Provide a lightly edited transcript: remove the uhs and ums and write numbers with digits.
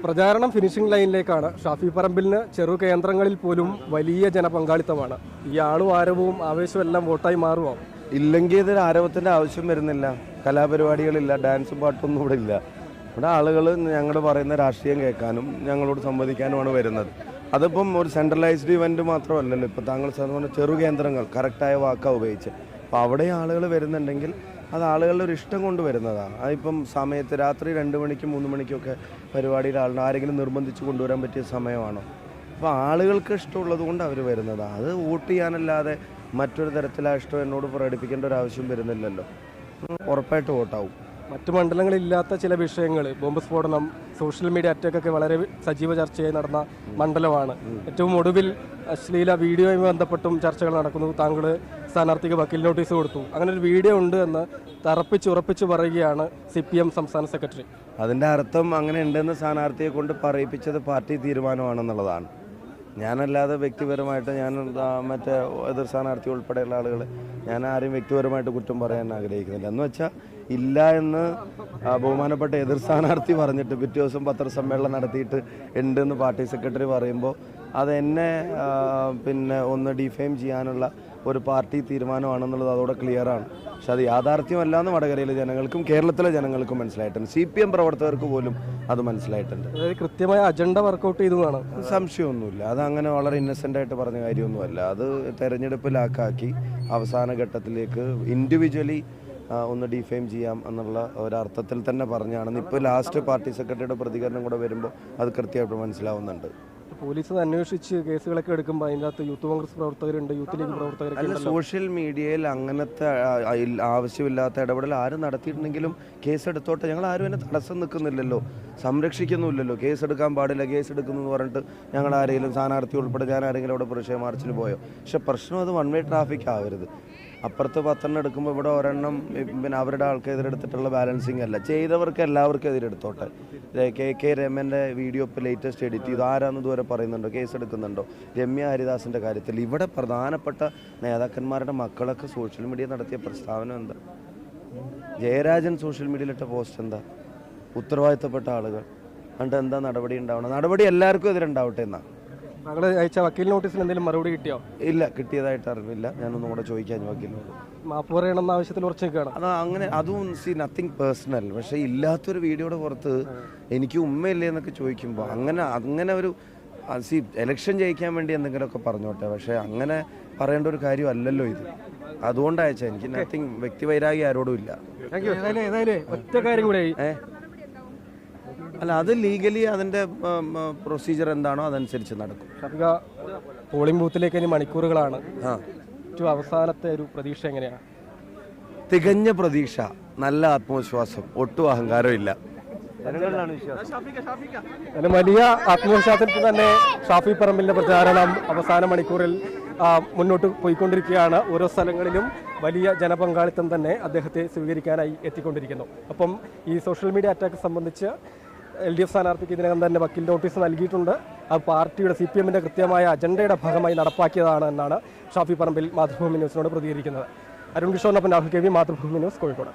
പ്രചാരണം ഫിനിഷിംഗ് ലൈനിലേക്കാണ്. ഷാഫി പറമ്പിലിന് ചെറു കേന്ദ്രങ്ങളിൽ പോലും വലിയ ജനപങ്കാളിത്തമാണ്. ഈ ആളും ആരവവും ആവേശവും എല്ലാം വോട്ടായി മാറുമോ? ഇല്ലെങ്കിൽ ഇതിൽ ആരവത്തിൻ്റെ ആവശ്യം വരുന്നില്ല. കലാപരിപാടികളില്ല, ഡാൻസും പാട്ടൊന്നും ഇവിടെ ഇല്ല. ഇവിടെ ആളുകൾ ഞങ്ങൾ പറയുന്ന രാഷ്ട്രീയം കേൾക്കാനും ഞങ്ങളോട് സംവദിക്കാനുമാണ് വരുന്നത്. അതിപ്പം ഒരു സെൻട്രലൈസ്ഡ് ഇവൻറ്റ് മാത്രമല്ലല്ലോ. ഇപ്പോൾ താങ്കൾ പറഞ്ഞ ചെറു കേന്ദ്രങ്ങൾ കറക്റ്റായ വാക്കാണ് ഉപയോഗിച്ച്. അപ്പോൾ അവിടെ ആളുകൾ വരുന്നുണ്ടെങ്കിൽ അത് ആളുകളുടെ ഒരു ഇഷ്ടം കൊണ്ട് വരുന്നതാണ്. അതിപ്പം സമയത്ത് രാത്രി 2 മണിക്കും 3 മണിക്കൊക്കെ പരിപാടിയിൽ ആരെങ്കിലും നിർബന്ധിച്ച് കൊണ്ടുവരാൻ പറ്റിയ സമയമാണോ? അപ്പോൾ ആളുകൾക്ക് ഇഷ്ടമുള്ളത് കൊണ്ട് അവർ വരുന്നതാണ്. അത് വോട്ട് ചെയ്യാനല്ലാതെ മറ്റൊരു തരത്തിലാണ് ഇഷ്ടം എന്നോട് പ്രകടിപ്പിക്കേണ്ട ഒരു ആവശ്യം വരുന്നില്ലല്ലോ. ഉറപ്പായിട്ട് വോട്ടാവും. മറ്റു മണ്ഡലങ്ങളില്ലാത്ത ചില വിഷയങ്ങൾ, ബോംബ് സ്ഫോടനം, സോഷ്യൽ മീഡിയ അറ്റാക്കൊക്കെ വളരെ സജീവ ചർച്ചയായി നടന്ന മണ്ഡലമാണ്. ഏറ്റവും ഒടുവിൽ അശ്ലീല വീഡിയോയുമായി ബന്ധപ്പെട്ടും ചർച്ചകൾ നടക്കുന്നു. താങ്കൾ സ്ഥാനാർത്ഥിക്ക് വക്കീൽ നോട്ടീസ് കൊടുത്തു. അങ്ങനെ ഒരു വീഡിയോ ഉണ്ട് എന്ന് ഉറപ്പിച്ച് പറയുകയാണ് CPM സംസ്ഥാന സെക്രട്ടറി. അതിൻ്റെ അർത്ഥം അങ്ങനെ ഉണ്ടെന്ന് സ്ഥാനാർത്ഥിയെ കൊണ്ട് പറയിപ്പിച്ചത് പാർട്ടി തീരുമാനമാണെന്നുള്ളതാണ്. ഞാനല്ലാതെ വ്യക്തിപരമായിട്ട് ഞാൻ മറ്റേ എതിർ സ്ഥാനാർത്ഥി ഉൾപ്പെടെയുള്ള ആളുകൾ ഞാൻ ആരെയും വ്യക്തിപരമായിട്ട് കുറ്റം പറയാൻ ആഗ്രഹിക്കുന്നില്ല. എന്ന് വെച്ചാൽ ഇല്ല എന്ന് ബഹുമാനപ്പെട്ട എതിർ സ്ഥാനാർത്ഥി പറഞ്ഞിട്ട് പിറ്റേ ദിവസം പത്രസമ്മേളനം നടത്തിയിട്ട് ഉണ്ടെന്ന് പാർട്ടി സെക്രട്ടറി പറയുമ്പോൾ അതെന്നെ ഒന്ന് ഡിഫെയിം ചെയ്യാനുള്ള ഒരു പാർട്ടി തീരുമാനമാണെന്നുള്ളത് അതോടെ ക്ലിയറാണ്. പക്ഷെ അത് യാഥാർത്ഥ്യമല്ല എന്ന് വടകരയിലെ ജനങ്ങൾക്കും കേരളത്തിലെ ജനങ്ങൾക്കും മനസ്സിലായിട്ടുണ്ട്. CPM പ്രവർത്തകർക്ക് പോലും അത് മനസ്സിലായിട്ടുണ്ട്. അതായത് കൃത്യമായ അജണ്ട വർക്കൗട്ട് ചെയ്തതാണ്. സംശയമൊന്നുമില്ല. അതങ്ങനെ വളരെ ഇന്നസെൻ്റായിട്ട് പറഞ്ഞ കാര്യമൊന്നുമല്ല. അത് തെരഞ്ഞെടുപ്പിലാക്കി അവസാന ഘട്ടത്തിലേക്ക് ഇൻഡിവിജ്വലി ഒന്ന് ഡിഫെയിം ചെയ്യാം എന്നുള്ള ഒരർത്ഥത്തിൽ തന്നെ പറഞ്ഞാണെന്ന് ഇപ്പോൾ ലാസ്റ്റ് പാർട്ടി സെക്രട്ടറിയുടെ പ്രതികരണം കൂടെ വരുമ്പോൾ അത് കൃത്യമായിട്ട് മനസ്സിലാവുന്നുണ്ട്. പോലീസ് അന്വേഷിച്ച് കേസുകളൊക്കെ എടുക്കുമ്പോൾ അതിനകത്ത് യൂത്ത് കോൺഗ്രസ് പ്രവർത്തകരുണ്ട്, യൂത്ത് ലീഗ് പ്രവർത്തകരുണ്ട്. സോഷ്യൽ മീഡിയയിൽ അങ്ങനത്തെ ആവശ്യമില്ലാത്ത ഇടപെടൽ ആരും നടത്തിയിട്ടുണ്ടെങ്കിലും കേസെടുത്തോട്ടെ. ഞങ്ങൾ ആരും എന്നെ തടസ്സം നിൽക്കുന്നില്ലല്ലോ, സംരക്ഷിക്കുന്നുമില്ലല്ലോ. കേസെടുക്കാൻ പാടില്ല, കേസെടുക്കുന്നു എന്ന് പറഞ്ഞിട്ട് ഞങ്ങൾ ആരെങ്കിലും സ്ഥാനാർത്ഥി ഉൾപ്പെടെ ഞാൻ ആരെങ്കിലും അവിടെ പ്രതിഷേധ മാർച്ചിന് പോയോ? പക്ഷെ പ്രശ്നം അത് വൺ വേ ട്രാഫിക് ആവരുത്. അപ്പുറത്ത് 10 എടുക്കുമ്പോൾ ഇവിടെ ഒരെണ്ണം പിന്നെ അവരുടെ ആൾക്കെതിരെടുത്തിട്ടുള്ള ബാലൻസിങ് അല്ല. ചെയ്തവർക്ക് എല്ലാവർക്കും എതിരെടുത്തോട്ടെ. KK രമൻ്റെ വീഡിയോ ഇപ്പോൾ ലേറ്റസ്റ്റ് എഡിറ്റ് ചെയ്തു. ആരാന്ന് ഇതുവരെ പറയുന്നുണ്ടോ? കേസെടുക്കുന്നുണ്ടോ? രമ്യ ഹരിദാസിൻ്റെ കാര്യത്തിൽ ഇവിടെ പ്രധാനപ്പെട്ട നേതാക്കന്മാരുടെ മക്കളൊക്കെ സോഷ്യൽ മീഡിയ നടത്തിയ പ്രസ്താവന എന്താ? ജയരാജൻ സോഷ്യൽ മീഡിയയിലിട്ട പോസ്റ്റ് എന്താ? ഉത്തരവാദിത്തപ്പെട്ട ആളുകൾ എന്നിട്ട് എന്താ നടപടി ഉണ്ടാവണം? നടപടി എല്ലാവർക്കും എതിരുണ്ടാവട്ടെ എന്നാണ്. താങ്കൾ അയച്ച വക്കീൽ നോട്ടീസിന് എന്തെങ്കിലും മറുപടി കിട്ടിയോ? ഇല്ല, കിട്ടിയതായിട്ട് അറിവില്ല. ഞാനൊന്നും കൂടെ ചോദിക്കാൻ വക്കീലിനോട്. മാപ്പ് പറയണമെന്ന ആവശ്യത്തിൽ ഉറച്ചു നിൽക്കുകയാണ്. അത് അങ്ങനെ അതും നത്തിങ് പേഴ്സണൽ. പക്ഷേ ഇല്ലാത്തൊരു വീഡിയോയുടെ പുറത്ത് എനിക്ക് ഉമ്മയില്ലേ എന്നൊക്കെ ചോദിക്കുമ്പോൾ അങ്ങനെ ഒരു എലക്ഷൻ ജയിക്കാൻ വേണ്ടി എന്തെങ്കിലുമൊക്കെ പറഞ്ഞോട്ടെ. പക്ഷേ അങ്ങനെ പറയേണ്ട ഒരു കാര്യമല്ലല്ലോ ഇത്. അതുകൊണ്ട് അയച്ചാൽ എനിക്ക് നത്തിങ് വ്യക്തിവൈരാഗ്യം ആരോടും ഇല്ല. ഒറ്റ കാര്യം കൂടെ അല്ല, അത് ലീഗലി അതിൻ്റെ പ്രൊസീജിയർ എന്താണോ അതനുസരിച്ച് നടക്കും. പോളിംഗ് ബൂത്തിലേക്ക് ഇനി മണിക്കൂറുകളാണ്. ഏറ്റവും അവസാനത്തെ ഒരു പ്രതീക്ഷ എങ്ങനെയാണ്? തികഞ്ഞ പ്രതീക്ഷ, നല്ല ആത്മവിശ്വാസം, ഒട്ടും അഹങ്കാരമില്ല. വലിയ ആത്മവിശ്വാസത്തിൽ തന്നെ ഷാഫി പറമ്പിലിന്റെ പ്രചാരണം അവസാന മണിക്കൂറിൽ മുന്നോട്ട് പോയിക്കൊണ്ടിരിക്കുകയാണ്. ഓരോ സ്ഥലങ്ങളിലും വലിയ ജനപങ്കാളിത്തം തന്നെ അദ്ദേഹത്തെ സ്വീകരിക്കാനായി എത്തിക്കൊണ്ടിരിക്കുന്നു. അപ്പം ഈ സോഷ്യൽ മീഡിയ അറ്റാക്ക് സംബന്ധിച്ച് LDF സ്ഥാനാർത്ഥിക്ക് ഇതിനകം തന്നെ വക്കീൽ നോട്ടീസ് നൽകിയിട്ടുണ്ട്. അത് പാർട്ടിയുടെ CPMന്റെ കൃത്യമായ അജണ്ടയുടെ ഭാഗമായി നടപ്പാക്കിയതാണ് എന്നാണ് ഷാഫി പറമ്പിൽ മാതൃഭൂമി ന്യൂസിനോട് പ്രതികരിക്കുന്നത്. അരുൺ കിഷോറിനൊപ്പം രാഹുൽ KV, മാതൃഭൂമി ന്യൂസ്, കോഴിക്കോട്.